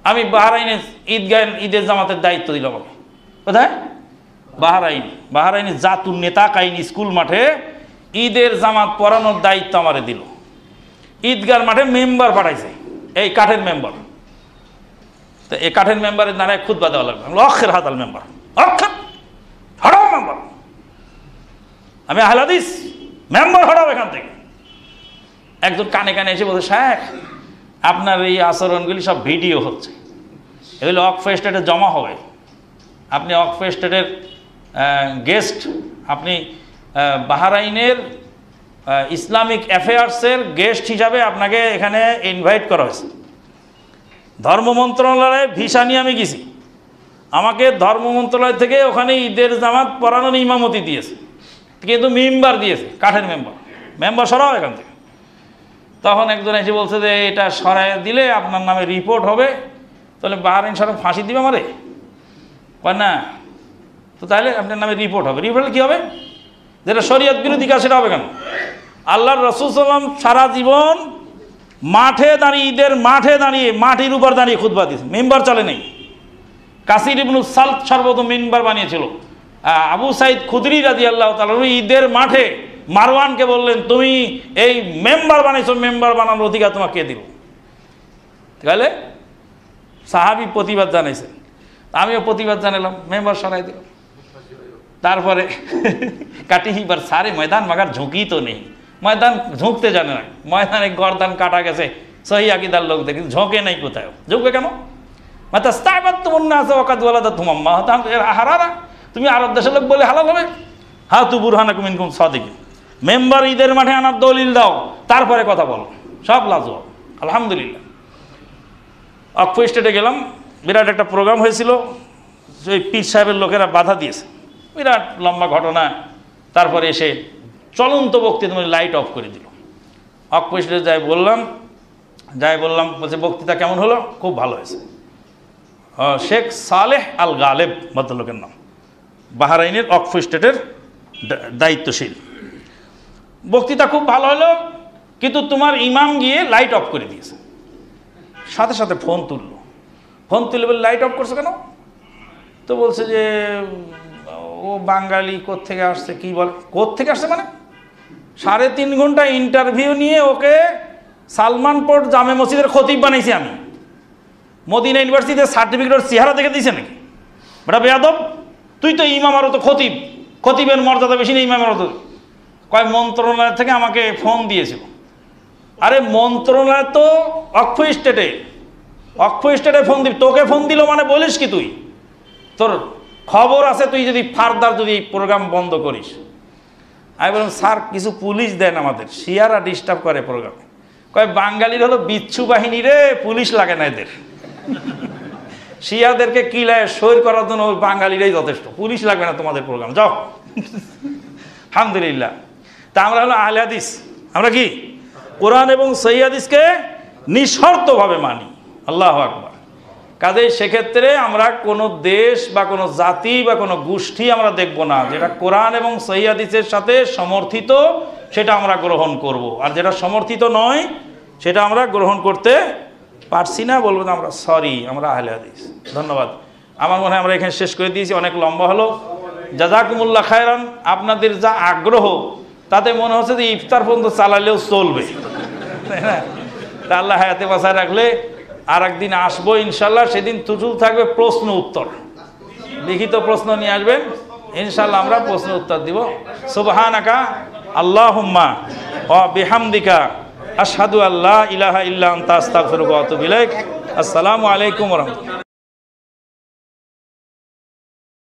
আমি বাহরাইনে ঈদের জামাতের দায়িত্ব দিলাম আমাকে। কোথায়? বাহরাইনে জাতুন নেতা কাইন স্কুল মাঠে ঈদের জামাত পড়ানোর দায়িত্ব আমারে দিল। ঈদগার মাঠে মেম্বার পাঠাইছে, এই কাঠের মেম্বার। তো এই কাঠের মেম্বারের দ্বারা খুতবা দেওয়া লাগবে। অক্ষের হাতাল মেম্বার, অক্ষর হটাও মেম্বার, আমি আহলে হাদিস, মেম্বার হটাও এখান থেকে। একজন কানে কানে এসে বলছে, সাহেব আপনার এই আচরণগুলি সব ভিডিও হচ্ছে, এগুলো ওয়াকফ এস্টেটে জমা হবে, আপনি ওয়াকফ এস্টেটের গেস্ট, আপনি বাহরাইনের ইসলামিক অ্যাফেয়ার্সের গেস্ট হিসাবে আপনাকে এখানে ইনভাইট করা হয়েছে। ধর্ম মন্ত্রণালয়ে ভিসা নিয়ে আমি গেছি, আমাকে ধর্ম মন্ত্রণালয় থেকে ওখানে ঈদের জামাত পড়ানোর ইমামতি দিয়েছে, কিন্তু মেম্বার দিয়েছে, কাঠের মেম্বার সরাও এখান থেকে। তখন একজন এসে বলছে যে এটা সরাই দিলে আপনার নামে রিপোর্ট হবে, তাহলে বাহরাইন সরকার ফাঁসি দিবে আমারে। কয় না, তো তাহলে আপনার নামে রিপোর্ট হবে। রিপোর্ট কী হবে? যেটা শরীয়ত বিরোধী কাজ সেটা হবে কেন? আল্লাহর রাসূল সাল্লাল্লাহু আলাইহি ওয়াসাল্লাম সারা জীবন মাঠে দাঁড়িয়ে, ঈদের মাঠে দাঁড়িয়ে, মাটির উপর দাঁড়িয়ে খুতবা দিয়েছে, মেম্বার চলে নেই। কাসির ইবনু সালত সর্বপ্রথম মেম্বার বানিয়েছিল। আবু সাইদ খুদরি রাদিয়াল্লাহু তাআলা ঈদের মাঠে মারওয়ানকে বললেন, তুমি এই মেম্বার বানাইছো, মেম্বার বানানোর অধিকার তোমাকে কে দিল? তাহলে সাহাবী প্রতিবাদ জানাইছেন, আমিও প্রতিবাদ জানালাম, মেম্বার সরাই দিল। তারপরে কাটিহিবার সারে ময়দান মাগার ঝুঁকি তো নেই, ময়দান ঝুঁকতে জানে না, ময়দানে গর্দান কাটা গেছে সহি আকিদার লোকদের, কিন্তু ঝোঁকে নাই কোথাও। ঝুঁকবে কেন? তুমি আরব দেশের লোক বলে হালাল হবে? হাতু বুরহানাকুম ইন কুনতুম সাদিকিন। মেম্বার ঈদের মাঠে আনার দলিল দাও, তারপরে কথা বলো, সব লাজবাব। আলহামদুলিল্লাহ ওয়াকফ স্টেটে গেলাম, বিরাট একটা প্রোগ্রাম হয়েছিল, সেই পীর সাহেবের লোকেরা বাধা দিয়েছে, বিরাট লম্বা ঘটনা। তারপরে এসে চলন্ত বক্তৃতা লাইট অফ করে দিল। ওয়াকফ স্টেটে যাই বললাম, বলছে বক্তৃতা কেমন হলো? খুব ভালো হয়েছে। শেখ সালেহ আল গালেব ভদ্রলোকের নাম, বাহরাইনের ওয়াকফ স্টেটের দায়িত্বশীল। বক্তৃতা খুব ভালো হলো, কিন্তু তোমার ইমাম গিয়ে লাইট অফ করে দিয়েছে। সাথে সাথে ফোন তুলে বলে, লাইট অফ করছো কেন? তো বলছে যে ও বাঙালি, কোত্থেকে আসছে, কি বলে কোত্থেকে আসছে মানে 3.5 ঘন্টা ইন্টারভিউ নিয়ে ওকে সালমানপুর জামে মসজিদের খতিব বানাইছি আমি। মদিনা ইউনিভার্সিটিতে সার্টিফিকেট চেহারা দেখে দিয়েছে নাকি? বেটা বেয়াদব, তুই তো ইমাম, আরও তো খতিবের মর্যাদা বেশি নেই ইমামের মতো। কয় মন্ত্রণালয় থেকে আমাকে ফোন দিয়েছিল। আরে মন্ত্রণালয় তো ওয়াকফ স্টেটে ফোন দিবি, তোকে ফোন দিল মানে বলিস কি তুই? তোর খবর আছে, তুই যদি ফার্দার যদি প্রোগ্রাম বন্ধ করিস। আমি বললাম, স্যার কিছু পুলিশ দেন আমাদের, শিয়ারা ডিস্টার্ব করে প্রোগ্রামে। কয় বাঙালির হলো বিচ্ছু বাহিনী রে, পুলিশ লাগে না এদের, শিয়াদেরকে কিলায় সৈর করার জন্য ওই বাঙালিরাই যথেষ্ট, পুলিশ লাগবে না তোমাদের প্রোগ্রাম, যাও। আলহামদুলিল্লাহ। তা আমরা হলো আহলে হাদিস, আমরা কি কোরআন এবং সহিহ হাদিসকে নিঃশর্তভাবে মানি। আল্লাহু আকবার। কাজেই সেক্ষেত্রে আমরা কোনো দেশ বা কোনো জাতি বা কোনো গোষ্ঠী আমরা দেখব না, যেটা কোরআন এবং সহিহ হাদিসের সাথে সমর্থিত সেটা আমরা গ্রহণ করব, আর যেটা সমর্থিত নয় সেটা আমরা গ্রহণ করতে পারছি না, বলবো না আমরা সরি, আমরা আহলে হাদিস। ধন্যবাদ। আমার মনে হয় আমরা এখানে শেষ করে দিয়েছি, অনেক লম্বা হলো। জাযাকুমুল্লাহ খায়রান। আপনাদের যা আগ্রহ তাতে মনে হচ্ছে যে ইফতার পর্যন্ত চালালেও চলবে, তাই না? তা আল্লাহ হায়াতে বাঁচায় রাখলে আর একদিন আসবো ইনশাল্লাহ, সেদিন তুতুল থাকবে প্রশ্ন উত্তর, লিখিত প্রশ্ন নিয়ে আসবেন ইনশাল্লাহ, আমরা প্রশ্ন উত্তর দিব। সুবহানাকা আল্লাহুম্মা ওয়া বিহামদিকা আশহাদু আল্লা ইলাহা ইল্লা আনতা আস্তাগফিরুকা ওয়া আতুবু ইলাইক। আসসালামু আলাইকুম ওয়া রাহমাতুল্লাহ।